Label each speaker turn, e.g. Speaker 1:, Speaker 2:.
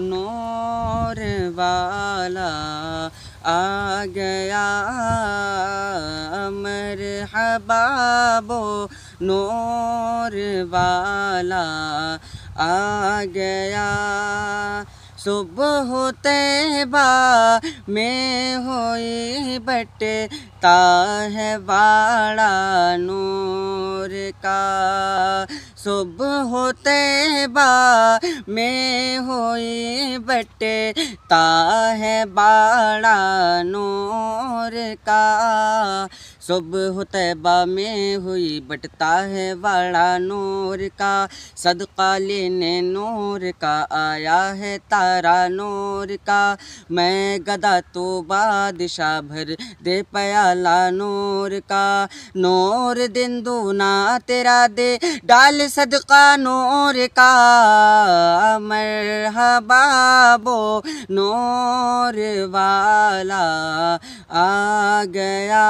Speaker 1: नूर वाला आ गया, मरहबा वो नूर वाला आ गया। सुबह तैबा में हुई बटता है वाड़ा नूर का, सुबह तैबा में हुई बटता है बाड़ा नूर का, सुबह तैबा में हुई बटता है वाड़ा नूर का। सदका लेने नूर का आया है तारा नूर का, मैं गदा तो बादशाह भर दे प्याला नूर का। नूर दिन दूना तेरा दे डाल सदका नूर का, मरहबा वो नूर वाला आ गया।